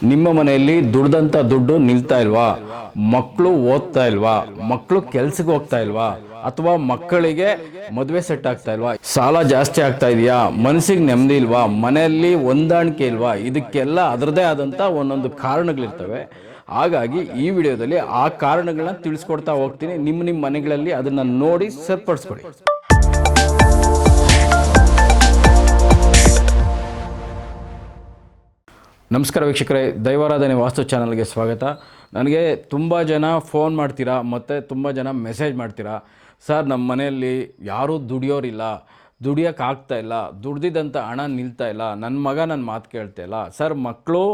ನಿಮ್ಮ ಮನೆಯಲ್ಲಿ ದುಡ್ದಂಥ ದುಡ್ಡು ನಿಲ್ತಾ ಇಲ್ವಾ? ಮಕ್ಕಳು ಓದ್ತಾ ಇಲ್ವಾ? ಮಕ್ಕಳು ಕೆಲ್ಸಕ್ಕೆ ಹೋಗ್ತಾ ಇಲ್ವಾ? ಅಥವಾ ಮಕ್ಕಳಿಗೆ ಮದುವೆ ಸೆಟ್ ಆಗ್ತಾ ಇಲ್ವಾ? ಸಾಲ ಜಾಸ್ತಿ ಆಗ್ತಾ ಇದೆಯಾ? ಮನಸ್ಸಿಗೆ ನೆಮ್ಮದಿ ಇಲ್ವಾ? ಮನೆಯಲ್ಲಿ ಹೊಂದಾಣಿಕೆ ಇಲ್ವಾ? ಇದಕ್ಕೆಲ್ಲ ಅದರದೇ ಆದಂಥ ಒಂದೊಂದು ಕಾರಣಗಳಿರ್ತವೆ. ಹಾಗಾಗಿ ಈ ವಿಡಿಯೋದಲ್ಲಿ ಆ ಕಾರಣಗಳನ್ನ ತಿಳಿಸ್ಕೊಡ್ತಾ ಹೋಗ್ತೀನಿ. ನಿಮ್ಮ ಮನೆಗಳಲ್ಲಿ ಅದನ್ನು ನೋಡಿ ಸರಿಪಡಿಸ್ಕೊಳ್ಳಿ. ನಮಸ್ಕಾರ ವೀಕ್ಷಕರೇ, ದೈವಾರಾಧನೆ ವಾಸ್ತು ಚಾನಲ್ಗೆ ಸ್ವಾಗತ. ನನಗೆ ತುಂಬ ಜನ ಫೋನ್ ಮಾಡ್ತೀರಾ ಮತ್ತು ತುಂಬ ಜನ ಮೆಸೇಜ್ ಮಾಡ್ತೀರಾ. ಸರ್, ನಮ್ಮ ಮನೆಯಲ್ಲಿ ಯಾರೂ ದುಡಿಯೋರಿಲ್ಲ, ದುಡಿಯೋಕ್ಕಾಗ್ತಾಯಿಲ್ಲ, ದುಡ್ದಿದ್ದಂಥ ಹಣ ನಿಲ್ತಾ ಇಲ್ಲ, ನನ್ನ ಮಗ ನನ್ನ ಮಾತು ಕೇಳ್ತಾ ಇಲ್ಲ. ಸರ್, ಮಕ್ಕಳು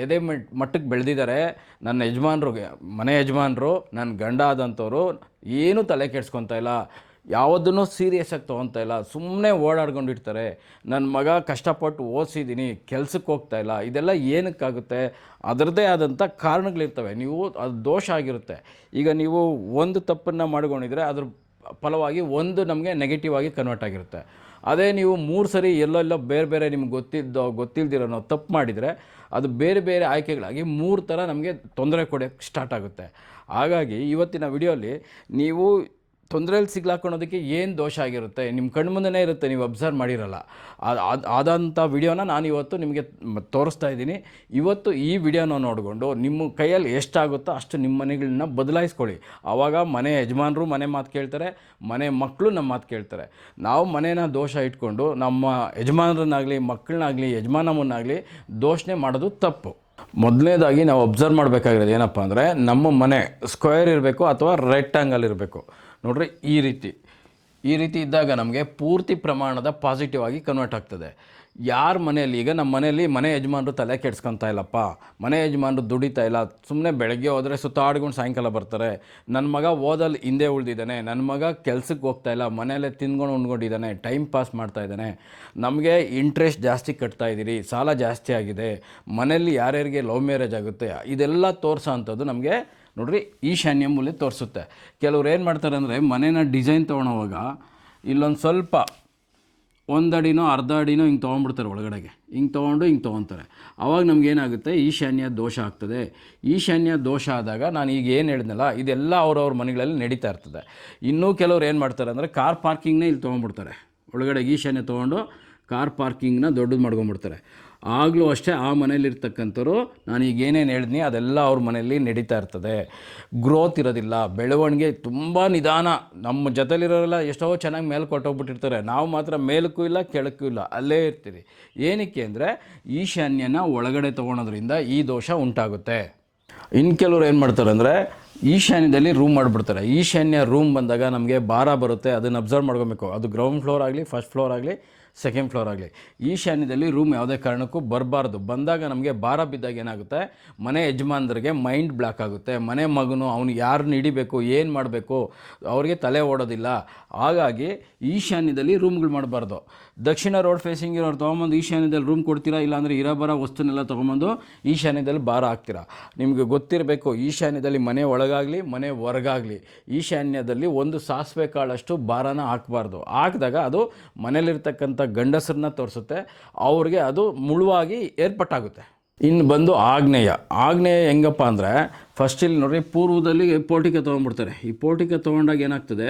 ಎದೆ ಮಟ್ಟಕ್ಕೆ ಬೆಳೆದಿದ್ದಾರೆ, ನನ್ನ ಮನೆ ಯಜಮಾನರು, ನನ್ನ ಗಂಡ ಆದಂಥವ್ರು ಏನೂ ತಲೆ ಕೆಡ್ಸ್ಕೊತಾ ಇಲ್ಲ, ಯಾವುದನ್ನು ಸೀರಿಯಸ್ಸಾಗಿ ತೊಗೊತಾ ಇಲ್ಲ, ಸುಮ್ಮನೆ ಓಡಾಡ್ಕೊಂಡಿರ್ತಾರೆ. ನನ್ನ ಮಗ ಕಷ್ಟಪಟ್ಟು ಓದಿಸಿದ್ದೀನಿ, ಕೆಲ್ಸಕ್ಕೆ ಹೋಗ್ತಾ ಇಲ್ಲ. ಇದೆಲ್ಲ ಏನಕ್ಕಾಗುತ್ತೆ? ಅದರದ್ದೇ ಆದಂಥ ಕಾರಣಗಳಿರ್ತವೆ. ನೀವು ಅದು ದೋಷ ಆಗಿರುತ್ತೆ. ಈಗ ನೀವು ಒಂದು ತಪ್ಪನ್ನು ಮಾಡ್ಕೊಂಡಿದ್ರೆ ಅದ್ರ ಫಲವಾಗಿ ಒಂದು ನಮಗೆ ನೆಗೆಟಿವ್ ಆಗಿ ಕನ್ವರ್ಟ್ ಆಗಿರುತ್ತೆ. ಅದೇ ನೀವು 3 ಸರಿ ಎಲ್ಲೆಲ್ಲೋ ಬೇರೆ ಬೇರೆ ನಿಮ್ಗೆ ಗೊತ್ತಿಲ್ದಿರೋ ನಾವು ತಪ್ಪು ಮಾಡಿದರೆ ಅದು ಬೇರೆ ಬೇರೆ ಆಯ್ಕೆಗಳಾಗಿ 3 ಥರ ನಮಗೆ ತೊಂದರೆ ಕೊಡೋಕ್ಕೆ ಸ್ಟಾರ್ಟ್ ಆಗುತ್ತೆ. ಹಾಗಾಗಿ ಇವತ್ತಿನ ವಿಡಿಯೋಲಿ ನೀವು ತೊಂದರೆಯಲ್ಲಿ ಸಿಗ್ಲಾಕೊಳ್ಳೋದಕ್ಕೆ ಏನು ದೋಷ ಆಗಿರುತ್ತೆ, ನಿಮ್ಮ ಕಣ್ಣು ಮುಂದೆನೇ ಇರುತ್ತೆ, ನೀವು ಅಬ್ಸರ್ವ್ ಮಾಡಿರಲ್ಲ. ಆದಂಥ ವಿಡಿಯೋನ ನಾನು ಇವತ್ತು ನಿಮಗೆ ತೋರಿಸ್ತಾ ಇದ್ದೀನಿ. ಇವತ್ತು ಈ ವಿಡಿಯೋನ ನೋಡಿಕೊಂಡು ನಿಮ್ಮ ಕೈಯಲ್ಲಿ ಎಷ್ಟಾಗುತ್ತೋ ಅಷ್ಟು ನಿಮ್ಮ ಮನೆಗಳನ್ನ ಬದಲಾಯಿಸ್ಕೊಳ್ಳಿ. ಆವಾಗ ಮನೆ ಯಜಮಾನರು ಮನೆ ಮಾತು ಕೇಳ್ತಾರೆ, ಮನೆ ಮಕ್ಕಳು ನಮ್ಮ ಮಾತು ಕೇಳ್ತಾರೆ. ನಾವು ಮನೇನ ದೋಷ ಇಟ್ಕೊಂಡು ನಮ್ಮ ಯಜಮಾನರನ್ನಾಗಲಿ ಮಕ್ಕಳನ್ನಾಗಲಿ ಯಜಮಾನಮ್ಮನ್ನಾಗಲಿ ದೋಷಣೆ ಮಾಡೋದು ತಪ್ಪು. ಮೊದಲನೇದಾಗಿ ನಾವು ಅಬ್ಸರ್ವ್ ಮಾಡಬೇಕಾಗಿರೋದು ಏನಪ್ಪ ಅಂದರೆ, ನಮ್ಮ ಮನೆ ಸ್ಕ್ವೇರ್ ಇರಬೇಕು ಅಥವಾ ರೆಕ್ಟಾಂಗಲ್ ಇರಬೇಕು. ನೋಡ್ರಿ, ಈ ರೀತಿ ಇದ್ದಾಗ ನಮಗೆ ಪೂರ್ತಿ ಪ್ರಮಾಣದ ಪಾಸಿಟಿವ್ ಆಗಿ ಕನ್ವರ್ಟ್ ಆಗ್ತದೆ. ಯಾರ ಮನೆಯಲ್ಲಿ, ಈಗ ನಮ್ಮ ಮನೆ ಯಜಮಾನರು ತಲೆ ಕೆಡ್ಸ್ಕೊತಾ ಇಲ್ಲಪ್ಪ, ಮನೆ ಯಜಮಾನರು ದುಡಿತಾ ಇಲ್ಲ, ಸುಮ್ಮನೆ ಬೆಳಗ್ಗೆ ಹೋದರೆ ಸುತ್ತಾಡ್ಕೊಂಡು ಸಾಯಂಕಾಲ ಬರ್ತಾರೆ, ನನ್ನ ಮಗ ಓದಲ್ಲಿ ಹಿಂದೆ ಉಳಿದಿದ್ದಾನೆ, ನನ್ನ ಮಗ ಕೆಲ್ಸಕ್ಕೆ ಹೋಗ್ತಾ ಇಲ್ಲ, ಮನೆಯಲ್ಲೇ ತಿಂದ್ಕೊಂಡು ಉಣ್ಕೊಂಡಿದ್ದಾನೆ, ಟೈಮ್ ಪಾಸ್ ಮಾಡ್ತಾ ಇದ್ದಾನೆ, ನಮಗೆ ಇಂಟ್ರೆಸ್ಟ್ ಜಾಸ್ತಿ ಕಟ್ತಾ ಇದ್ದೀರಿ, ಸಾಲ ಜಾಸ್ತಿ ಆಗಿದೆ, ಮನೆಯಲ್ಲಿ ಯಾರ್ಯಾರಿಗೆ ಲವ್ ಮ್ಯಾರೇಜ್ ಆಗುತ್ತೆ, ಇದೆಲ್ಲ ತೋರಿಸೋ ಅಂಥದ್ದು ನಮಗೆ ನೋಡ್ರಿ ಈಶಾನ್ಯ ಮೂಲೆ ತೋರಿಸುತ್ತೆ. ಕೆಲವ್ರು ಏನು ಮಾಡ್ತಾರೆ ಅಂದರೆ, ಮನೇನ ಡಿಸೈನ್ ತೊಗೊಳೋವಾಗ ಇಲ್ಲೊಂದು ಸ್ವಲ್ಪ 1 ಅಡಿನೋ ಅರ್ಧ ಅಡಿನೋ ಹಿಂಗೆ ತೊಗೊಂಡ್ಬಿಡ್ತಾರೆ, ಒಳಗಡೆಗೆ ಹಿಂಗೆ ತೊಗೊತಾರೆ. ಆವಾಗ ನಮಗೇನಾಗುತ್ತೆ, ಈಶಾನ್ಯ ದೋಷ ಆಗ್ತದೆ. ಈಶಾನ್ಯ ದೋಷ ಆದಾಗ ನಾನು ಈಗ ಏನು ಹೇಳಿದ್ನಲ್ಲ, ಇದೆಲ್ಲ ಅವ್ರವ್ರ ಮನೆಗಳಲ್ಲಿ ನಡೀತಾ ಇರ್ತದೆ. ಇನ್ನೂ ಕೆಲವ್ರು ಏನು ಮಾಡ್ತಾರೆ ಅಂದರೆ, ಕಾರ್ ಪಾರ್ಕಿಂಗ್ನೇ ಇಲ್ಲಿ ತೊಗೊಂಡ್ಬಿಡ್ತಾರೆ, ಒಳಗಡೆ ಈಶಾನ್ಯ ತೊಗೊಂಡು ಕಾರ್ ಪಾರ್ಕಿಂಗ್ನ ದೊಡ್ಡದು ಮಾಡ್ಕೊಂಬಿಡ್ತಾರೆ. ಆಗಲೂ ಅಷ್ಟೇ ಆ ಮನೇಲಿರ್ತಕ್ಕಂಥವ್ರು ನಾನು ಈಗ ಏನೇನು ಹೇಳಿದ್ನಿ ಅದೆಲ್ಲ ಅವ್ರ ಮನೆಯಲ್ಲಿ ನಡೀತಾ ಇರ್ತದೆ. ಗ್ರೋತ್ ಇರೋದಿಲ್ಲ, ಬೆಳವಣಿಗೆ ತುಂಬ ನಿಧಾನ. ನಮ್ಮ ಜೊತೆಲಿರೋರೆಲ್ಲ ಎಷ್ಟೋ ಚೆನ್ನಾಗಿ ಮೇಲೆ ಕೊಟ್ಟೋಗ್ಬಿಟ್ಟಿರ್ತಾರೆ, ನಾವು ಮಾತ್ರ ಮೇಲಕ್ಕೂ ಇಲ್ಲ ಕೆಳಕ್ಕೂ ಇಲ್ಲ, ಅಲ್ಲೇ ಇರ್ತೀರಿ. ಏನಕ್ಕೆ ಅಂದರೆ, ಈಶಾನ್ಯನ ಒಳಗಡೆ ತೊಗೊಳೋದ್ರಿಂದ ಈ ದೋಷ ಉಂಟಾಗುತ್ತೆ. ಇನ್ನು ಕೆಲವ್ರು ಏನು ಮಾಡ್ತಾರೆ ಅಂದರೆ, ಈಶಾನ್ಯದಲ್ಲಿ ರೂಮ್ ಮಾಡಿಬಿಡ್ತಾರೆ. ಈಶಾನ್ಯ ರೂಮ್ ಬಂದಾಗ ನಮಗೆ ಭಾರ ಬರುತ್ತೆ, ಅದನ್ನು ಅಬ್ಸರ್ವ್ ಮಾಡ್ಕೊಬೇಕು. ಅದು ಗ್ರೌಂಡ್ ಫ್ಲೋರ್ ಆಗಲಿ, ಫಸ್ಟ್ ಫ್ಲೋರ್ ಆಗಲಿ, ಸೆಕೆಂಡ್ ಫ್ಲೋರ್ ಆಗಲಿ, ಈಶಾನ್ಯದಲ್ಲಿ ರೂಮ್ ಯಾವುದೇ ಕಾರಣಕ್ಕೂ ಬರಬಾರ್ದು. ಬಂದಾಗ ನಮಗೆ ಭಾರ ಬಿದ್ದಾಗ ಏನಾಗುತ್ತೆ, ಮನೆ ಯಜಮಾನರಿಗೆ ಮೈಂಡ್ ಬ್ಲಾಕ್ ಆಗುತ್ತೆ. ಮನೆ ಮಗನು ಅವನು ಯಾರನ್ನ ಹಿಡಿಬೇಕು, ಏನು ಮಾಡಬೇಕು ಅವ್ರಿಗೆ ತಲೆ ಓಡೋದಿಲ್ಲ. ಹಾಗಾಗಿ ಈಶಾನ್ಯದಲ್ಲಿ ರೂಮ್ಗಳು ಮಾಡಬಾರ್ದು. ದಕ್ಷಿಣ ರೋಡ್ ಫೇಸಿಂಗ್ ಇರೋರು ತೊಗೊಂಬಂದು ಈಶಾನ್ಯದಲ್ಲಿ ರೂಮ್ ಕೊಡ್ತೀರಾ, ಇಲ್ಲಾಂದರೆ ಇರೋಬರೋ ವಸ್ತುನೆಲ್ಲ ತೊಗೊಂಬಂದು ಈಶಾನ್ಯದಲ್ಲಿ ಭಾರ ಹಾಕ್ತೀರಾ. ನಿಮಗೆ ಗೊತ್ತಿರಬೇಕು, ಈಶಾನ್ಯದಲ್ಲಿ ಮನೆ ಒಳಗಾಗಲಿ ಮನೆ ಹೊರಗಾಗಲಿ ಈಶಾನ್ಯದಲ್ಲಿ ಒಂದು ಸಾಸಿವೆ ಕಾಳಷ್ಟು ಭಾರನ ಹಾಕಬಾರ್ದು. ಹಾಕಿದಾಗ ಅದು ಮನೇಲಿರ್ತಕ್ಕಂಥ ಗಂಡಸರನ್ನ ತೋರಿಸುತ್ತೆ, ಅವ್ರಿಗೆ ಅದು ಮುಳುವಾಗಿ ಏರ್ಪಟ್ಟಾಗುತ್ತೆ. ಇನ್ನು ಬಂದು ಆಗ್ನೇಯ ಹೆಂಗಪ್ಪ ಅಂದರೆ, ಫಸ್ಟ್ ಇಲ್ಲಿ ನೋಡಿರಿ, ಪೂರ್ವದಲ್ಲಿ ಪೋರ್ಟಿಕೆ ತೊಗೊಂಡ್ಬಿಡ್ತಾರೆ. ಈ ಪೋರ್ಟಿಕೆ ತೊಗೊಂಡಾಗ ಏನಾಗ್ತದೆ,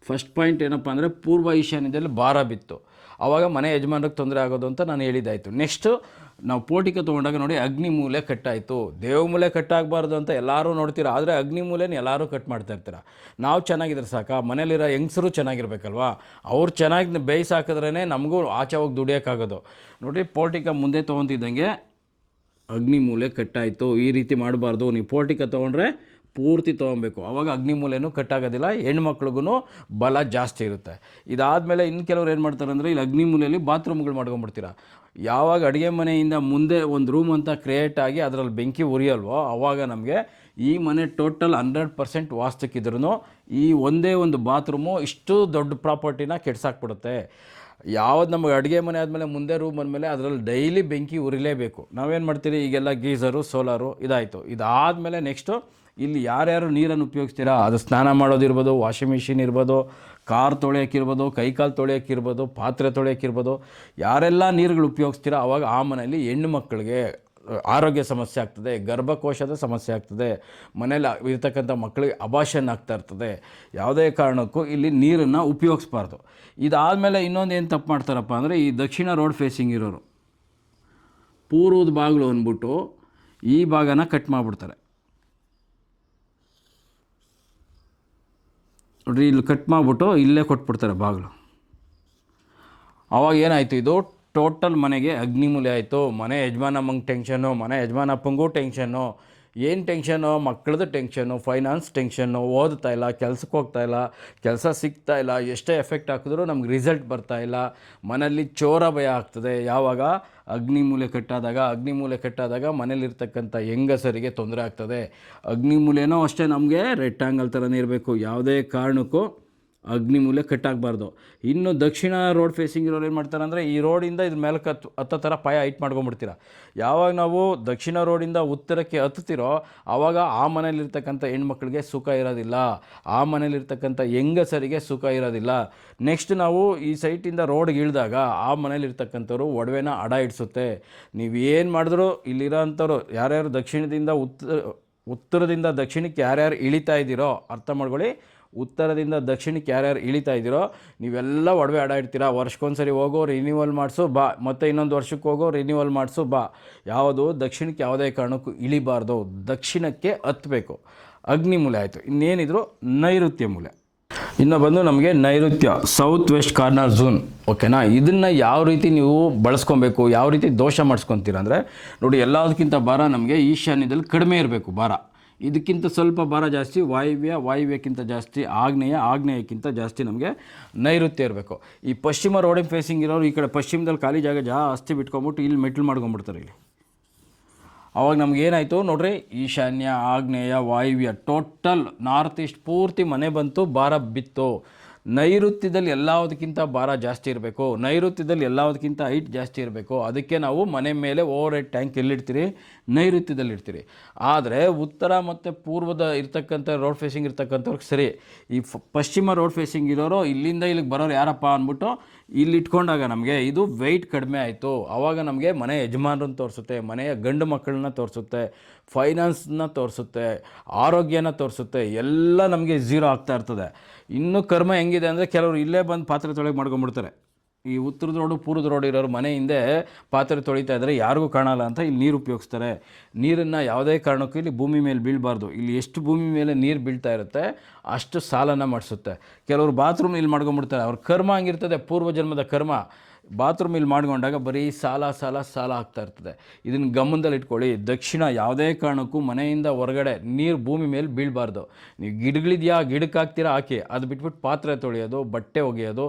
ಫಸ್ಟ್ ಪಾಯಿಂಟ್ ಏನಪ್ಪ ಅಂದರೆ, ಪೂರ್ವ ಈಶಾನ್ಯದಲ್ಲಿ ಭಾರ ಬಿತ್ತು, ಆವಾಗ ಮನೆ ಯಜಮಾನ್ರಿಗೆ ತೊಂದರೆ ಆಗೋದು ಅಂತ ನಾನು ಹೇಳಿದ್ದಾಯಿತು. ನೆಕ್ಸ್ಟು ನಾವು ಪೋರ್ಟಿಕೆ ತೊಗೊಂಡಾಗ ನೋಡಿ, ಅಗ್ನಿ ಮೂಲೆ ಕಟ್ಟಾಯಿತು. ದೇವ ಮೂಲೆ ಕಟ್ಟಾಗಬಾರ್ದು ಅಂತ ಎಲ್ಲರೂ ನೋಡ್ತೀರ, ಆದರೆ ಅಗ್ನಿ ಮೂಲೆನ ಎಲ್ಲರೂ ಕಟ್ ಮಾಡ್ತಾ ಇರ್ತೀರ. ನಾವು ಚೆನ್ನಾಗಿದ್ರೆ ಸಾಕ, ಮನೇಲಿರೋ ಹೆಂಗಸರು ಚೆನ್ನಾಗಿರ್ಬೇಕಲ್ವ, ಅವ್ರು ಚೆನ್ನಾಗಿ ಬೇಯಿಸಿ ಹಾಕಿದ್ರೇ ನಮಗೂ ಆಚೆ ಹೋಗಿ ದುಡಿಯೋಕ್ಕಾಗೋದು. ನೋಡಿರಿ, ಪೋರ್ಟಿಕೆ ಮುಂದೆ ತೊಗೊತಿದ್ದಂಗೆ ಅಗ್ನಿ ಮೂಲೆ ಕಟ್ಟಾಯಿತು. ಈ ರೀತಿ ಮಾಡಬಾರ್ದು. ನೀವು ಪೋರ್ಟಿಕೆ ತೊಗೊಂಡ್ರೆ ಪೂರ್ತಿ ತೊಗೊಬೇಕು, ಆವಾಗ ಅಗ್ನಿ ಮೂಲೆನೂ ಕಟ್ಟಾಗೋದಿಲ್ಲ, ಹೆಣ್ಮಕ್ಳಿಗೂ ಬಲ ಜಾಸ್ತಿ ಇರುತ್ತೆ. ಇದಾದಮೇಲೆ ಇನ್ನು ಕೆಲವ್ರು ಏನು ಮಾಡ್ತಾರೆ ಅಂದರೆ, ಇಲ್ಲಿ ಅಗ್ನಿ ಮೂಲೆಯಲ್ಲಿ ಬಾತ್ರೂಮ್ಗಳು ಮಾಡ್ಕೊಂಡ್ಬಿಡ್ತೀರ. ಯಾವಾಗ ಅಡುಗೆ ಮನೆಯಿಂದ ಮುಂದೆ ಒಂದು ರೂಮ್ ಅಂತ ಕ್ರಿಯೇಟ್ ಆಗಿ ಅದರಲ್ಲಿ ಬೆಂಕಿ ಉರಿಯಲ್ವೋ, ಆವಾಗ ನಮಗೆ ಈ ಮನೆ ಟೋಟಲ್ 100% ವಾಸ್ತುಕ್ಕಿದ್ರೂ ಈ ಒಂದೇ ಒಂದು ಬಾತ್ರೂಮು ಇಷ್ಟು ದೊಡ್ಡ ಪ್ರಾಪರ್ಟಿನ ಕೆಡ್ಸಾಕ್ಬಿಡುತ್ತೆ. ಯಾವ್ದು ನಮಗೆ ಅಡುಗೆ ಮನೆ ಆದಮೇಲೆ ಮುಂದೆ ರೂಮ್ ಅಂದಮೇಲೆ ಅದರಲ್ಲಿ ಡೈಲಿ ಬೆಂಕಿ ಉರಿಲೇಬೇಕು. ನಾವೇನು ಮಾಡ್ತೀರಿ, ಈಗೆಲ್ಲ ಗೀಝರು, ಸೋಲಾರು ಇದಾಯಿತು. ಇದಾದಮೇಲೆ ನೆಕ್ಸ್ಟು ಇಲ್ಲಿ ಯಾರ್ಯಾರು ನೀರನ್ನು ಉಪಯೋಗಿಸ್ತೀರಾ, ಅದು ಸ್ನಾನ ಮಾಡೋದಿರ್ಬೋದು, ವಾಷಿಂಗ್ ಮಿಷಿನ್ ಇರ್ಬೋದು, ಕಾರ್ ತೊಳೆಯೋಕ್ಕಿರ್ಬೋದು, ಕೈಕಾಲು ತೊಳೆಯೋಕ್ಕಿರ್ಬೋದು, ಪಾತ್ರೆ ತೊಳೆಯೋಕ್ಕಿರ್ಬೋದು, ಯಾರೆಲ್ಲ ನೀರುಗಳು ಉಪಯೋಗಿಸ್ತೀರಾ, ಆವಾಗ ಆ ಮನೆಯಲ್ಲಿ ಹೆಣ್ಣು ಮಕ್ಕಳಿಗೆ ಆರೋಗ್ಯ ಸಮಸ್ಯೆ ಆಗ್ತದೆ, ಗರ್ಭಕೋಶದ ಸಮಸ್ಯೆ ಆಗ್ತದೆ, ಮನೇಲಿ ಇರ್ತಕ್ಕಂಥ ಮಕ್ಕಳಿಗೆ ಅಬಾರ್ಷನ್ ಆಗ್ತಾ ಇರ್ತದೆ. ಯಾವುದೇ ಕಾರಣಕ್ಕೂ ಇಲ್ಲಿ ನೀರನ್ನು ಉಪಯೋಗಿಸ್ಬಾರ್ದು. ಇದಾದಮೇಲೆ ಇನ್ನೊಂದು ಏನು ತಪ್ಪು ಮಾಡ್ತಾರಪ್ಪ ಅಂದರೆ, ಈ ದಕ್ಷಿಣ ರೋಡ್ ಫೇಸಿಂಗ್ ಇರೋರು ಪೂರ್ವದ ಬಾಗಿಲು ಅಂದ್ಬಿಟ್ಟು ಈ ಭಾಗನ ಕಟ್ ಮಾಡಿಬಿಡ್ತಾರೆ. ನೋಡಿರಿ, ಇಲ್ಲಿ ಕಟ್ ಮಾಡಿಬಿಟ್ಟು ಇಲ್ಲೇ ಕೊಟ್ಬಿಡ್ತಾರೆ ಬಾಗಿಲು. ಆವಾಗ ಏನಾಯಿತು, ಇದು ಟೋಟಲ್ ಮನೆಗೆ ಅಗ್ನಿಮೂಲೆ ಆಯಿತು. ಮನೆ ಯಜಮಾನಮ್ಮಂಗೆ ಟೆನ್ಷನ್ನು, ಮನೆ ಯಜಮಾನಪ್ಪಂಗೂ ಟೆನ್ಷನ್ನು. ಏನು ಟೆನ್ಷನ್ನು? ಮಕ್ಕಳದ್ದು ಟೆನ್ಷನ್ನು, ಫೈನಾನ್ಸ್ ಟೆನ್ಷನ್ನು, ಓದ್ತಾ ಇಲ್ಲ, ಕೆಲ್ಸಕ್ಕೆ ಹೋಗ್ತಾ ಇಲ್ಲ, ಕೆಲಸ ಸಿಗ್ತಾ ಇಲ್ಲ, ಎಷ್ಟೇ ಎಫೆಕ್ಟ್ ಹಾಕಿದ್ರೂ ನಮ್ಗೆ ರಿಸಲ್ಟ್ ಬರ್ತಾ ಇಲ್ಲ. ಮನೆಯಲ್ಲಿ ಚೋರ ಭಯ ಆಗ್ತದೆ. ಯಾವಾಗ ಅಗ್ನಿಮೂಲೆ ಕಟ್ಟಾದಾಗ ಮನೇಲಿರ್ತಕ್ಕಂಥ ಹೆಂಗಸರಿಗೆ ತೊಂದರೆ ಆಗ್ತದೆ. ಅಗ್ನಿಮೂಲೆನೂ ಅಷ್ಟೇ ನಮಗೆ ರೆಕ್ಟಾಂಗಲ್ ಥರನೇ ಇರಬೇಕು, ಯಾವುದೇ ಕಾರಣಕ್ಕೂ ಅಗ್ನಿಮೂಲೆ ಕಟ್ಟಾಗಬಾರ್ದು. ಇನ್ನು ದಕ್ಷಿಣ ರೋಡ್ ಫೇಸಿಂಗ್ ಇರೋರು ಏನು ಮಾಡ್ತಾರೆ ಅಂದರೆ, ಈ ರೋಡಿಂದ ಇದ್ರ ಮೇಲೆ ಹತ್ತೋ ಥರ ಪಾಯ ಹೈಟ್ ಮಾಡ್ಕೊಂಬಿಡ್ತೀರ. ಯಾವಾಗ ನಾವು ದಕ್ಷಿಣ ರೋಡಿಂದ ಉತ್ತರಕ್ಕೆ ಹತ್ತುತ್ತೀರೋ ಆವಾಗ ಆ ಮನೇಲಿರ್ತಕ್ಕಂಥ ಹೆಣ್ಮಕ್ಳಿಗೆ ಸುಖ ಇರೋದಿಲ್ಲ, ಆ ಮನೇಲಿರ್ತಕ್ಕಂಥ ಹೆಂಗಸರಿಗೆ ಸುಖ ಇರೋದಿಲ್ಲ. ನೆಕ್ಸ್ಟ್ ನಾವು ಈ ಸೈಟಿಂದ ರೋಡ್ಗೆ ಇಳಿದಾಗ ಆ ಮನೇಲಿರ್ತಕ್ಕಂಥವ್ರು ಒಡವೆನ ಅಡ ಇಡಿಸುತ್ತೆ. ನೀವು ಏನು ಮಾಡಿದ್ರು ಇಲ್ಲಿರೋ ಅಂಥವ್ರು ಯಾರ್ಯಾರು ದಕ್ಷಿಣದಿಂದ ಉತ್ತರದಿಂದ ದಕ್ಷಿಣಕ್ಕೆ ಯಾರ್ಯಾರು ಇಳಿತಾ ಇದ್ದೀರೋ ಅರ್ಥ ಮಾಡ್ಕೊಳ್ಳಿ. ಉತ್ತರದಿಂದ ದಕ್ಷಿಣಕ್ಕೆ ಯಾರ್ಯಾರು ಇಳಿತಾ ಇದ್ದೀರೋ ನೀವೆಲ್ಲ ಒಡವೆ ಅಡ ಇಡ್ತೀರಾ. ವರ್ಷಕ್ಕೊಂದ್ಸರಿ ಹೋಗೋ ರಿನ್ಯೂವಲ್ ಮಾಡಿಸು ಬಾ, ಮತ್ತು ಇನ್ನೊಂದು ವರ್ಷಕ್ಕೆ ಹೋಗೋ ರಿನ್ಯೂವಲ್ ಮಾಡಿಸು ಬಾ. ಯಾವುದು ದಕ್ಷಿಣಕ್ಕೆ ಯಾವುದೇ ಕಾರಣಕ್ಕೂ ಇಳಿಬಾರ್ದು, ದಕ್ಷಿಣಕ್ಕೆ ಹತ್ತಬೇಕು. ಅಗ್ನಿಮೂಲೆ ಆಯಿತು. ಇನ್ನೇನಿದ್ರು ನೈಋತ್ಯ ಮೂಲೆ. ಇನ್ನು ಬಂದು ನಮಗೆ ನೈಋತ್ಯ, ಸೌತ್ ವೆಸ್ಟ್ ಕಾರ್ನರ್ ಝೋನ್. ಓಕೆನಾ? ಇದನ್ನು ಯಾವ ರೀತಿ ನೀವು ಬಳಸ್ಕೊಬೇಕು, ಯಾವ ರೀತಿ ದೋಷ ಮಾಡಿಸ್ಕೊತೀರ ಅಂದರೆ, ನೋಡಿ, ಎಲ್ಲದಕ್ಕಿಂತ ಭಾರ ನಮಗೆ ಈಶಾನ್ಯದಲ್ಲಿ ಕಡಿಮೆ ಇರಬೇಕು ಭಾರ. ಇದಕ್ಕಿಂತ ಸ್ವಲ್ಪ ಭಾರ ಜಾಸ್ತಿ ವಾಯುವ್ಯಕ್ಕಿಂತ ಜಾಸ್ತಿ ಆಗ್ನೇಯಕ್ಕಿಂತ ಜಾಸ್ತಿ ನಮಗೆ ನೈಋತ್ಯ ಇರಬೇಕು. ಈ ಪಶ್ಚಿಮ ರೋಡಿಂಗ್ ಫೇಸಿಂಗ್ ಇರೋರು ಈ ಕಡೆ ಪಶ್ಚಿಮದಲ್ಲಿ ಖಾಲಿ ಜಾಗ ಜಾಸ್ತಿ ಬಿಟ್ಕೊಂಬಿಟ್ಟು ಇಲ್ಲಿ ಮೆಟ್ಲು ಮಾಡ್ಕೊಂಬಿಡ್ತಾರೆ ಇಲ್ಲಿ. ಅವಾಗ ನಮಗೇನಾಯಿತು ನೋಡ್ರಿ, ಈಶಾನ್ಯ, ಆಗ್ನೇಯ, ವಾಯುವ್ಯ, ಟೋಟಲ್ ನಾರ್ತ್ ಈಸ್ಟ್ ಪೂರ್ತಿ ಮನೆ ಬಂತು, ಭಾರ ಬಿತ್ತು. ನೈಋತ್ಯದಲ್ಲಿ ಎಲ್ಲದಕ್ಕಿಂತ ಭಾರ ಜಾಸ್ತಿ ಇರಬೇಕು, ನೈಋತ್ಯದಲ್ಲಿ ಎಲ್ಲದಕ್ಕಿಂತ ಹೈಟ್ ಜಾಸ್ತಿ ಇರಬೇಕು. ಅದಕ್ಕೆ ನಾವು ಮನೆ ಮೇಲೆ ಓವರ್ ಹೆಡ್ ಟ್ಯಾಂಕ್ ಎಲ್ಲಿಡ್ತೀರಿ? ನೈಋತ್ಯದಲ್ಲಿ ಇಡ್ತೀರಿ. ಆದರೆ ಉತ್ತರ ಮತ್ತು ಪೂರ್ವದ ಇರ್ತಕ್ಕಂಥ ರೋಡ್ ಫೇಸಿಂಗ್ ಇರ್ತಕ್ಕಂಥವ್ರಿಗೆ ಸರಿ. ಈ ಪಶ್ಚಿಮ ರೋಡ್ ಫೇಸಿಂಗ್ ಇರೋರು ಇಲ್ಲಿಂದ ಇಲ್ಲಿಗೆ ಬರೋರು ಯಾರಪ್ಪ ಅಂದ್ಬಿಟ್ಟು ಇಲ್ಲಿ ಇಟ್ಕೊಂಡಾಗ ನಮಗೆ ಇದು ವೆಯ್ಟ್ ಕಡಿಮೆ ಆಯಿತು. ಆವಾಗ ನಮಗೆ ಮನೆ ಯಜಮಾನರನ್ನು ತೋರಿಸುತ್ತೆ, ಮನೆಯ ಗಂಡು ಮಕ್ಕಳನ್ನ ತೋರಿಸುತ್ತೆ, ಫೈನಾನ್ಸ್ನ ತೋರಿಸುತ್ತೆ, ಆರೋಗ್ಯನ ತೋರಿಸುತ್ತೆ, ಎಲ್ಲ ನಮಗೆ ಝೀರೋ ಆಗ್ತಾ ಇರ್ತದೆ. ಇನ್ನೂ ಕರ್ಮ ಹೆಂಗಿದೆ ಅಂದರೆ, ಕೆಲವರು ಇಲ್ಲೇ ಬಂದು ಪಾತ್ರೆ ತೊಳೆಗೆ ಮಾಡ್ಕೊಂಬಿಡ್ತಾರೆ. ಈ ಉತ್ತರದ ರೋಡು ಪೂರ್ವದ ರೋಡ್ ಇರೋರು ಮನೆ ಹಿಂದೆ ಪಾತ್ರೆ ತೊಳಿತಾ ಇದ್ದರೆ ಯಾರಿಗೂ ಕಾಣಲ್ಲ ಅಂತ ಇಲ್ಲಿ ನೀರು ಉಪಯೋಗಿಸ್ತಾರೆ. ನೀರನ್ನು ಯಾವುದೇ ಕಾರಣಕ್ಕೂ ಇಲ್ಲಿ ಭೂಮಿ ಮೇಲೆ ಬೀಳಬಾರ್ದು. ಇಲ್ಲಿ ಎಷ್ಟು ಭೂಮಿ ಮೇಲೆ ನೀರು ಬೀಳ್ತಾ ಇರುತ್ತೆ ಅಷ್ಟು ಸಾಲನ ಮಾಡಿಸುತ್ತೆ. ಕೆಲವರು ಬಾತ್ರೂಮ್ ಇಲ್ಲಿ ಮಾಡ್ಕೊಂಬಿಡ್ತಾರೆ. ಅವ್ರ ಕರ್ಮ ಹಂಗಿರ್ತದೆ, ಪೂರ್ವಜನ್ಮದ ಕರ್ಮ. ಬಾತ್ರೂಮ್ ಇಲ್ಲಿ ಮಾಡ್ಕೊಂಡಾಗ ಬರೀ ಸಾಲ ಆಗ್ತಾ ಇರ್ತದೆ. ಇದನ್ನು ಗಮನದಲ್ಲಿ ಇಟ್ಕೊಳ್ಳಿ. ದಕ್ಷಿಣ ಯಾವುದೇ ಕಾರಣಕ್ಕೂ ಮನೆಯಿಂದ ಹೊರಗಡೆ ನೀರು ಭೂಮಿ ಮೇಲೆ ಬೀಳಬಾರ್ದು. ನೀವು ಗಿಡಗಳಿದೆಯಾ, ಗಿಡಕ್ಕೆ ಹಾಕ್ತೀರಾ ಹಾಕಿ, ಅದು ಬಿಟ್ಬಿಟ್ಟು ಪಾತ್ರೆ ತೊಳೆಯೋದು, ಬಟ್ಟೆ ಒಗೆಯೋದು,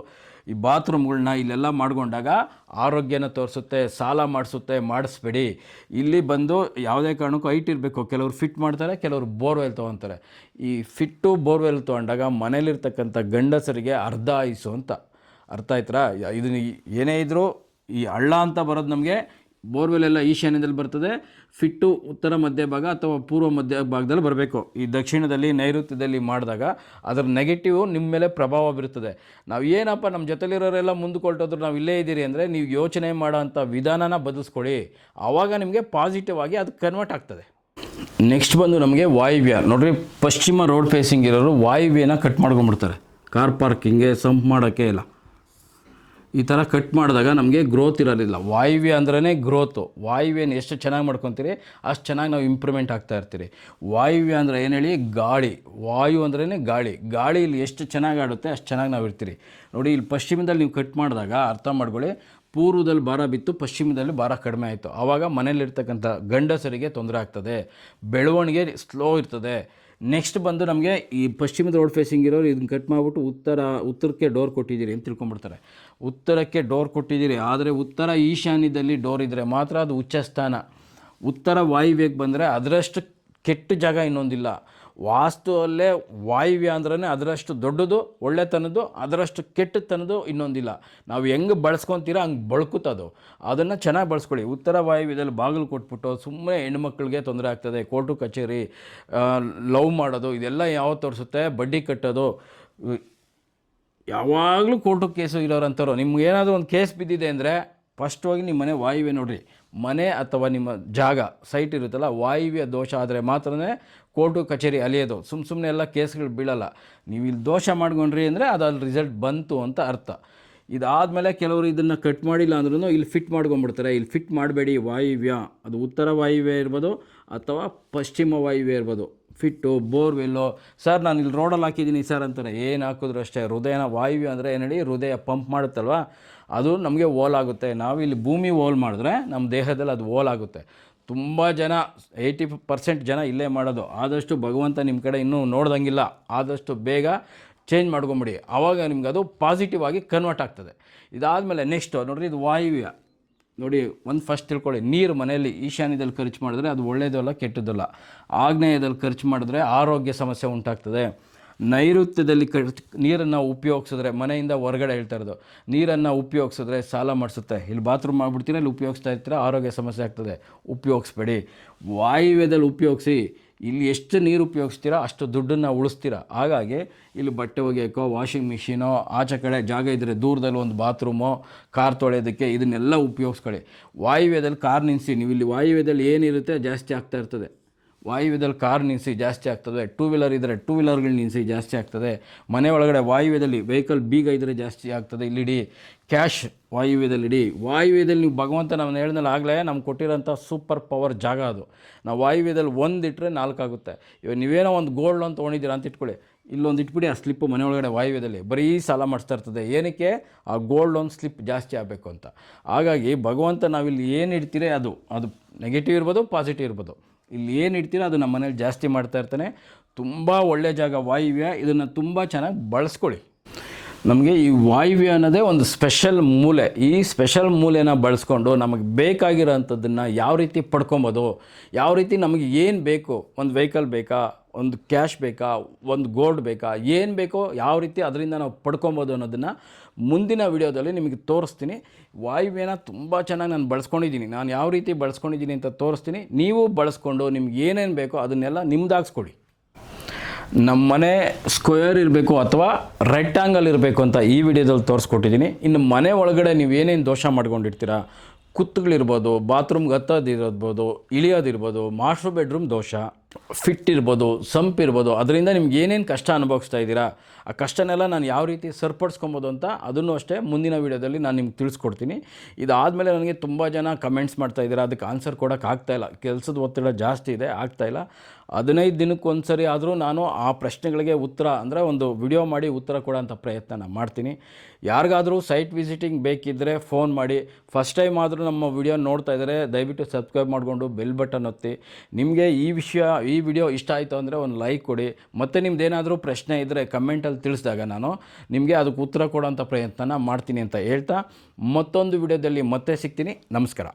ಈ ಬಾತ್ರೂಮ್ಗಳನ್ನ ಇಲ್ಲೆಲ್ಲ ಮಾಡ್ಕೊಂಡಾಗ ಆರೋಗ್ಯನ ತೋರಿಸುತ್ತೆ, ಸಾಲ ಮಾಡಿಸ್ಬೇಡಿ. ಇಲ್ಲಿ ಬಂದು ಯಾವುದೇ ಕಾರಣಕ್ಕೂ ಹೈಟ್ ಇರಬೇಕು. ಕೆಲವರು ಫಿಟ್ ಮಾಡ್ತಾರೆ, ಕೆಲವರು ಬೋರ್ವೆಲ್ ತೊಗೊತಾರೆ. ಈ ಫಿಟ್ಟು ಬೋರ್ವೆಲ್ ತೊಗೊಂಡಾಗ ಮನೇಲಿರ್ತಕ್ಕಂಥ ಗಂಡಸರಿಗೆ ಅರ್ಧ ಆಯುಸ್ಸು ಅಂತ ಅರ್ಥ ಆಯ್ತಾ? ಇದನ್ನು ಏನೇ ಇದ್ದರೂ ಈ ಹಳ್ಳ ಅಂತ ಬರೋದು ನಮಗೆ ಬೋರ್ವೆಲ್ ಎಲ್ಲ ಈಶಾನ್ಯದಲ್ಲಿ ಬರ್ತದೆ, ಫಿಟ್ಟು ಉತ್ತರ ಮಧ್ಯ ಭಾಗ ಅಥವಾ ಪೂರ್ವ ಮಧ್ಯ ಭಾಗದಲ್ಲಿ ಬರಬೇಕು. ಈ ದಕ್ಷಿಣದಲ್ಲಿ ನೈಋತ್ಯದಲ್ಲಿ ಮಾಡಿದಾಗ ಅದರ ನೆಗೆಟಿವ್ ನಿಮ್ಮ ಮೇಲೆ ಪ್ರಭಾವ ಬೀರುತ್ತದೆ. ನಾವು ಏನಪ್ಪ ನಮ್ಮ ಜೊತೆಲಿರೋರೆಲ್ಲ ಮುಂದಕ್ಕೆ ಹೊರಟೋದ್ರು ನಾವು ಇಲ್ಲೇ ಇದ್ದೀರಿ ಅಂದರೆ ನೀವು ಯೋಚನೆ ಮಾಡೋಂಥ ವಿಧಾನನ ಬದಲಿಸ್ಕೊಳ್ಳಿ. ಆವಾಗ ನಿಮಗೆ ಪಾಸಿಟಿವ್ ಆಗಿ ಅದು ಕನ್ವರ್ಟ್ ಆಗ್ತದೆ. ನೆಕ್ಸ್ಟ್ ಬಂದು ನಮಗೆ ವಾಯುವ್ಯ. ನೋಡಿರಿ, ಪಶ್ಚಿಮ ರೋಡ್ ಫೇಸಿಂಗ್ ಇರೋರು ವಾಯುವ್ಯನ ಕಟ್ ಮಾಡ್ಕೊಂಡ್ಬಿಡ್ತಾರೆ. ಕಾರ್ ಪಾರ್ಕಿಂಗ್ಗೆ, ಸಂಪ್ ಮಾಡೋಕ್ಕೆ ಎಲ್ಲ ಈ ಥರ ಕಟ್ ಮಾಡಿದಾಗ ನಮಗೆ ಗ್ರೋತ್ ಇರೋದಿಲ್ಲ. ವಾಯುವ್ಯ ಅಂದ್ರೇ ಗ್ರೋತು. ವಾಯುವ್ಯನ ಎಷ್ಟು ಚೆನ್ನಾಗಿ ಮಾಡ್ಕೊತೀರಿ ಅಷ್ಟು ಚೆನ್ನಾಗಿ ನಾವು ಇಂಪ್ರೂವ್ಮೆಂಟ್ ಆಗ್ತಾ ಇರ್ತೀರಿ. ವಾಯುವ್ಯ ಅಂದರೆ ಏನು ಹೇಳಿ? ಗಾಳಿ. ವಾಯು ಅಂದ್ರೇ ಗಾಳಿ ಇಲ್ಲಿ ಎಷ್ಟು ಚೆನ್ನಾಗಿ ಆಡುತ್ತೆ ಅಷ್ಟು ಚೆನ್ನಾಗಿ ನಾವು ಇರ್ತೀರಿ. ನೋಡಿ, ಇಲ್ಲಿ ಪಶ್ಚಿಮದಲ್ಲಿ ನೀವು ಕಟ್ ಮಾಡಿದಾಗ ಅರ್ಥ ಮಾಡ್ಕೊಳ್ಳಿ, ಪೂರ್ವದಲ್ಲಿ ಭಾರ ಬಿತ್ತು, ಪಶ್ಚಿಮದಲ್ಲಿ ಭಾರ ಕಡಿಮೆ ಆಯಿತು. ಆವಾಗ ಮನೇಲಿರ್ತಕ್ಕಂಥ ಗಂಡಸರಿಗೆ ತೊಂದರೆ ಆಗ್ತದೆ, ಬೆಳವಣಿಗೆ ಸ್ಲೋ ಇರ್ತದೆ. ನೆಕ್ಸ್ಟ್ ಬಂದು ನಮಗೆ ಈ ಪಶ್ಚಿಮದ ರೋಡ್ ಫೇಸಿಂಗ್ ಇರೋರು ಇದನ್ನು ಕಟ್ ಮಾಡಿಬಿಟ್ಟು ಉತ್ತರಕ್ಕೆ ಡೋರ್ ಕೊಟ್ಟಿದ್ದೀರಿ ಅಂತ ತಿಳ್ಕೊಂಬಿಡ್ತಾರೆ. ಉತ್ತರಕ್ಕೆ ಡೋರ್ ಕೊಟ್ಟಿದ್ದೀರಿ, ಆದರೆ ಉತ್ತರ ಈಶಾನ್ಯದಲ್ಲಿ ಡೋರ್ ಇದ್ದರೆ ಮಾತ್ರ ಅದು ಉಚ್ಚಸ್ಥಾನ. ಉತ್ತರ ವಾಯುವ್ಯಕ್ಕೆ ಬಂದರೆ ಅದರಷ್ಟು ಕೆಟ್ಟ ಜಾಗ ಇನ್ನೊಂದಿಲ್ಲ. ವಾಸ್ತುವಲ್ಲೇ ವಾಯುವ್ಯ ಅಂದ್ರೇ ಅದರಷ್ಟು ದೊಡ್ಡದು ಒಳ್ಳೆತನದ್ದು, ಅದರಷ್ಟು ಕೆಟ್ಟತನದ್ದು ಇನ್ನೊಂದಿಲ್ಲ. ನಾವು ಹೆಂಗೆ ಬಳಸ್ಕೊತೀರೋ ಹಂಗೆ ಬಳ್ಕುತ್ತದು. ಅದನ್ನು ಚೆನ್ನಾಗಿ ಬಳಸ್ಕೊಳ್ಳಿ. ಉತ್ತರ ವಾಯುವ್ಯದಲ್ಲಿ ಬಾಗಿಲು ಕೊಟ್ಬಿಟ್ಟು ಸುಮ್ಮನೆ ಹೆಣ್ಮಕ್ಳಿಗೆ ತೊಂದರೆ ಆಗ್ತದೆ. ಕೋರ್ಟು ಕಚೇರಿ, ಲವ್ ಮಾಡೋದು, ಇದೆಲ್ಲ ಯಾವ ತೋರಿಸುತ್ತೆ? ಬಡ್ಡಿ ಕಟ್ಟೋದು. ಯಾವಾಗಲೂ ಕೋರ್ಟು ಕೇಸು ಇರೋರಂಥವ್ರು, ನಿಮ್ಗೆ ಏನಾದರೂ ಒಂದು ಕೇಸ್ ಬಿದ್ದಿದೆ ಅಂದರೆ ಫಸ್ಟ್ ಹೋಗಿ ನಿಮ್ಮ ಮನೆ ವಾಯುವ್ಯ ನೋಡಿರಿ. ಮನೆ ಅಥವಾ ನಿಮ್ಮ ಜಾಗ ಸೈಟ್ ಇರುತ್ತಲ್ಲ ವಾಯುವ್ಯ ದೋಷ ಆದರೆ ಮಾತ್ರನೇ ಕೋರ್ಟು ಕಚೇರಿ ಅಲಿಯೋದು. ಸುಮ್ಮನೆ ಎಲ್ಲ ಕೇಸ್ಗಳು ಬೀಳಲ್ಲ. ನೀವು ಇಲ್ಲಿ ದೋಷ ಮಾಡ್ಕೊಂಡ್ರಿ ಅಂದರೆ ಅದು ಅಲ್ಲಿ ರಿಸಲ್ಟ್ ಬಂತು ಅಂತ ಅರ್ಥ. ಇದಾದಮೇಲೆ ಕೆಲವರು ಇದನ್ನು ಕಟ್ ಮಾಡಿಲ್ಲ ಅಂದ್ರೂ ಇಲ್ಲಿ ಫಿಟ್ ಮಾಡ್ಕೊಂಡ್ಬಿಡ್ತಾರೆ. ಇಲ್ಲಿ ಫಿಟ್ ಮಾಡಬೇಡಿ. ವಾಯುವ್ಯ ಅದು ಉತ್ತರ ವಾಯುವ್ಯ ಇರ್ಬೋದು ಅಥವಾ ಪಶ್ಚಿಮ ವಾಯುವ್ಯ ಇರ್ಬೋದು. ಫಿಟ್ಟು ಬೋರ್ವೆಲ್ಲೋ ಸರ್ ನಾನು ಇಲ್ಲಿ ರೋಡಲ್ಲಿ ಹಾಕಿದ್ದೀನಿ ಸರ್ ಅಂತಾರೆ. ಏನು ಹಾಕಿದ್ರು ಅಷ್ಟೇ. ಹೃದಯನ ವಾಯುವ್ಯ ಅಂದರೆ ಏನಡಿ ಹೃದಯ ಪಂಪ್ ಮಾಡುತ್ತಲ್ವ, ಅದು ನಮಗೆ ಓಲಾಗುತ್ತೆ. ನಾವು ಇಲ್ಲಿ ಭೂಮಿ ಓಲ್ ಮಾಡಿದ್ರೆ ನಮ್ಮ ದೇಹದಲ್ಲಿ ಅದು ಓಲಾಗುತ್ತೆ. ತುಂಬ ಜನ 80% ಜನ ಇಲ್ಲೇ ಮಾಡೋದು. ಆದಷ್ಟು ಭಗವಂತ ನಿಮ್ಮ ಕಡೆ ಇನ್ನೂ ನೋಡ್ದಂಗಿಲ್ಲ, ಆದಷ್ಟು ಬೇಗ ಚೇಂಜ್ ಮಾಡ್ಕೊಂಬಿಡಿ. ಆವಾಗ ನಿಮ್ಗೆ ಅದು ಪಾಸಿಟಿವ್ ಆಗಿ ಕನ್ವರ್ಟ್ ಆಗ್ತದೆ. ಇದಾದಮೇಲೆ ನೆಕ್ಸ್ಟು ನೋಡಿರಿ, ಇದು ವಾಯುವ್ಯ ನೋಡಿ. ಒಂದು ಫಸ್ಟ್ ತಿಳ್ಕೊಳ್ಳಿ, ನೀರು ಮನೆಯಲ್ಲಿ ಈಶಾನ್ಯದಲ್ಲಿ ಖರ್ಚು ಮಾಡಿದ್ರೆ ಅದು ಒಳ್ಳೆಯದಲ್ಲ ಕೆಟ್ಟದ್ದಲ್ಲ. ಆಗ್ನೇಯದಲ್ಲಿ ಖರ್ಚು ಮಾಡಿದ್ರೆ ಆರೋಗ್ಯ ಸಮಸ್ಯೆ ಉಂಟಾಗ್ತದೆ. ನೈಋತ್ಯದಲ್ಲಿ ನೀರನ್ನು ಉಪಯೋಗಿಸಿದ್ರೆ, ಮನೆಯಿಂದ ಹೊರಗಡೆ ಹೇಳ್ತಾ ಇರೋದು, ನೀರನ್ನು ಉಪಯೋಗಿಸಿದ್ರೆ ಸಾಲ ಮಾಡಿಸುತ್ತೆ. ಇಲ್ಲಿ ಬಾತ್ರೂಮ್ ಮಾಡಿಬಿಡ್ತೀರ, ಇಲ್ಲಿ ಉಪಯೋಗಿಸ್ತಾ ಇರ್ತೀರ, ಆರೋಗ್ಯ ಸಮಸ್ಯೆ ಆಗ್ತದೆ. ಉಪಯೋಗಿಸ್ಬೇಡಿ. ವಾಯುವ್ಯದಲ್ಲಿ ಉಪಯೋಗಿಸಿ. ಇಲ್ಲಿ ಎಷ್ಟು ನೀರು ಉಪಯೋಗಿಸ್ತೀರಾ ಅಷ್ಟು ದುಡ್ಡನ್ನು ಉಳಿಸ್ತೀರ. ಹಾಗಾಗಿ ಇಲ್ಲಿ ಬಟ್ಟೆ ಒಗೆಯೋಕ್ಕೋ, ವಾಷಿಂಗ್ ಮಿಷಿನೋ, ಆಚೆ ಕಡೆ ಜಾಗ ಇದ್ದರೆ ದೂರದಲ್ಲಿ ಒಂದು ಬಾತ್ರೂಮೋ, ಕಾರ್ ತೊಳೆಯೋದಕ್ಕೆ ಇದನ್ನೆಲ್ಲ ಉಪಯೋಗಿಸ್ಕೊಳ್ಳಿ. ವಾಯುವ್ಯದಲ್ಲಿ ಕಾರ್ ನಿಲ್ಲಿಸಿ. ನೀವು ಇಲ್ಲಿ ವಾಯುವ್ಯದಲ್ಲಿ ಏನಿರುತ್ತೆ ಜಾಸ್ತಿ ಆಗ್ತಾ ಇರ್ತದೆ. ವಾಯುವ್ಯದಲ್ಲಿ ಕಾರ್ ನಿಲ್ಲಿಸಿ ಜಾಸ್ತಿ ಆಗ್ತದೆ. ಟೂ ವೀಲರ್ ಇದ್ದರೆ ಟೂ ವೀಲರ್ಗಳು ನಿಲ್ಲಿಸಿ ಜಾಸ್ತಿ ಆಗ್ತದೆ. ಮನೆ ಒಳಗಡೆ ವಾಯುವ್ಯದಲ್ಲಿ ವೆಹಿಕಲ್ ಬೀಗ ಇದ್ದರೆ ಜಾಸ್ತಿ ಆಗ್ತದೆ. ಇಲ್ಲಿಡಿ ಕ್ಯಾಶ್ ವಾಯುವ್ಯದಲ್ಲಿ ಇಡಿ. ವಾಯುವ್ಯದಲ್ಲಿ ನೀವು ಭಗವಂತ ನಾವು ಹೇಳಿದ್ಮೇಲೆ ಆಗಲೇ ನಮ್ಗೆ ಕೊಟ್ಟಿರೋಂಥ ಸೂಪರ್ ಪವರ್ ಜಾಗ ಅದು. ನಾವು ವಾಯುವ್ಯದಲ್ಲಿ ಒಂದು ಇಟ್ಟರೆ 4 ಆಗುತ್ತೆ. ಇವಾಗ ನೀವೇನೋ ಒಂದು ಗೋಲ್ಡ್ ಲೋನ್ ತೊಗೊಂಡಿದ್ದೀರಾ ಅಂತ ಇಟ್ಕೊಳ್ಳಿ, ಇಲ್ಲೊಂದು ಇಟ್ಬಿಡಿ. ಆ ಸ್ಲಿಪ್ಪು ಮನೆ ಒಳಗಡೆ ವಾಯುವ್ಯದಲ್ಲಿ ಬರೀ ಸಾಲ ಮಾಡಿಸ್ತಾ ಇರ್ತದೆ. ಏನಕ್ಕೆ? ಆ ಗೋಲ್ಡ್ ಲೋನ್ ಸ್ಲಿಪ್ ಜಾಸ್ತಿ ಆಗಬೇಕು ಅಂತ. ಹಾಗಾಗಿ ಭಗವಂತ ನಾವಿಲ್ಲಿ ಏನು ಇಡ್ತೀರಿ ಅದು ನೆಗೆಟಿವ್ ಇರ್ಬೋದು, ಪಾಸಿಟಿವ್ ಇರ್ಬೋದು. ಇಲ್ಲಿ ಏನು ಇಡ್ತೀರೋ ಅದು ನಮ್ಮ ಮನೇಲಿ ಜಾಸ್ತಿ ಮಾಡ್ತಾ ಇರ್ತಾನೆ. ತುಂಬ ಒಳ್ಳೆಯ ಜಾಗ ವಾಯುವ್ಯ. ಇದನ್ನು ತುಂಬ ಚೆನ್ನಾಗಿ ಬಳಸ್ಕೊಳ್ಳಿ. ನಮಗೆ ಈ ವಾಯುವ್ಯ ಅನ್ನೋದೇ ಒಂದು ಸ್ಪೆಷಲ್ ಮೂಲೆ. ಈ ಸ್ಪೆಷಲ್ ಮೂಲೆನ ಬಳಸ್ಕೊಂಡು ನಮಗೆ ಬೇಕಾಗಿರೋಂಥದ್ದನ್ನು ಯಾವ ರೀತಿ ಪಡ್ಕೊಬೋದು, ಯಾವ ರೀತಿ ನಮಗೆ ಏನು ಬೇಕು, ಒಂದು ವೆಹಿಕಲ್ ಬೇಕಾ, ಒಂದು ಕ್ಯಾಶ್ ಬೇಕಾ, ಒಂದು ಗೋಲ್ಡ್ ಬೇಕಾ, ಏನು ಬೇಕೋ ಯಾವ ರೀತಿ ಅದರಿಂದ ನಾವು ಪಡ್ಕೊಬೋದು ಅನ್ನೋದನ್ನು ಮುಂದಿನ ವಿಡಿಯೋದಲ್ಲಿ ನಿಮಗೆ ತೋರಿಸ್ತೀನಿ. ವಾಯುವ್ಯನ ತುಂಬ ಚೆನ್ನಾಗಿ ನಾನು ಬಳಸ್ಕೊಂಡಿದ್ದೀನಿ. ನಾನು ಯಾವ ರೀತಿ ಬಳಸ್ಕೊಂಡಿದ್ದೀನಿ ಅಂತ ತೋರಿಸ್ತೀನಿ. ನೀವು ಬಳಸ್ಕೊಂಡು ನಿಮ್ಗೆ ಏನೇನು ಬೇಕೋ ಅದನ್ನೆಲ್ಲ ನಿಮ್ದಾಗಿಸ್ಕೊಡಿ. ನಮ್ಮ ಮನೆ ಸ್ಕ್ವೇರ್ ಇರಬೇಕು ಅಥವಾ ರೆಕ್ಟಾಂಗಲ್ ಇರಬೇಕು ಅಂತ ಈ ವಿಡಿಯೋದಲ್ಲಿ ತೋರಿಸ್ಕೊಟ್ಟಿದ್ದೀನಿ. ಇನ್ನು ಮನೆ ಒಳಗಡೆ ನೀವು ಏನೇನು ದೋಷ ಮಾಡ್ಕೊಂಡಿರ್ತೀರ, ಕುತ್ತುಗಳಿರ್ಬೋದು, ಬಾತ್ರೂಮ್ಗೆ ಹತ್ತೋದಿರ್ಬೋದು, ಇಳಿಯೋದಿರ್ಬೋದು, ಮಾಸ್ಟರ್ ಬೆಡ್ರೂಮ್ ದೋಷ, ಫಿಟ್ ಇರ್ಬೋದು, ಸಂಪ್ ಇರ್ಬೋದು, ಅದರಿಂದ ನಿಮ್ಗೆ ಏನೇನು ಕಷ್ಟ ಅನುಭವಿಸ್ತಾ ಇದ್ದೀರಾ, ಆ ಕಷ್ಟನೆಲ್ಲ ನಾನು ಯಾವ ರೀತಿ ಸರಿಪಡಿಸ್ಕೊಬೋದು ಅಂತ ಅದನ್ನು ಅಷ್ಟೇ ಮುಂದಿನ ವೀಡಿಯೋದಲ್ಲಿ ನಾನು ನಿಮ್ಗೆ ತಿಳಿಸ್ಕೊಡ್ತೀನಿ. ಇದಾದಮೇಲೆ ನನಗೆ ತುಂಬ ಜನ ಕಮೆಂಟ್ಸ್ ಮಾಡ್ತಾಯಿದ್ದೀರಾ, ಅದಕ್ಕೆ ಆನ್ಸರ್ ಕೊಡೋಕೆ ಆಗ್ತಾಯಿಲ್ಲ. ಕೆಲಸದ ಒತ್ತಡ ಜಾಸ್ತಿ ಇದೆ, ಆಗ್ತಾಯಿಲ್ಲ. 15 ದಿನಕ್ಕೊಂದು ಸರಿ ಆದರೂ ನಾನು ಆ ಪ್ರಶ್ನೆಗಳಿಗೆ ಉತ್ತರ ಅಂದರೆ ಒಂದು ವಿಡಿಯೋ ಮಾಡಿ ಉತ್ತರ ಕೊಡೋಂಥ ಪ್ರಯತ್ನ ನಾನು ಮಾಡ್ತೀನಿ. ಯಾರಿಗಾದರೂ ಸೈಟ್ ವಿಸಿಟಿಂಗ್ ಬೇಕಿದ್ದರೆ ಫೋನ್ ಮಾಡಿ. ಫಸ್ಟ್ ಟೈಮ್ ಆದರೂ ನಮ್ಮ ವಿಡಿಯೋ ನೋಡ್ತಾ ಇದ್ದರೆ ದಯವಿಟ್ಟು ಸಬ್ಸ್ಕ್ರೈಬ್ ಮಾಡಿಕೊಂಡು ಬೆಲ್ ಬಟನ್ ಒತ್ತಿ. ನಿಮಗೆ ಈ ವಿಡಿಯೋ ಇಷ್ಟ ಆಯಿತು ಅಂದರೆ ಒಂದು ಲೈಕ್ ಕೊಡಿ. ಮತ್ತು ನಿಮ್ದೇನಾದರೂ ಪ್ರಶ್ನೆ ಇದ್ದರೆ ಕಮೆಂಟಲ್ಲಿ ತಿಳಿಸಿದಾಗ ನಾನು ನಿಮಗೆ ಅದಕ್ಕೆ ಉತ್ತರ ಕೊಡೋಂಥ ಪ್ರಯತ್ನ ಮಾಡ್ತೀನಿ ಅಂತ ಹೇಳ್ತಾ ಮತ್ತೊಂದು ವಿಡಿಯೋದಲ್ಲಿ ಮತ್ತೆ ಸಿಗ್ತೀನಿ. ನಮಸ್ಕಾರ.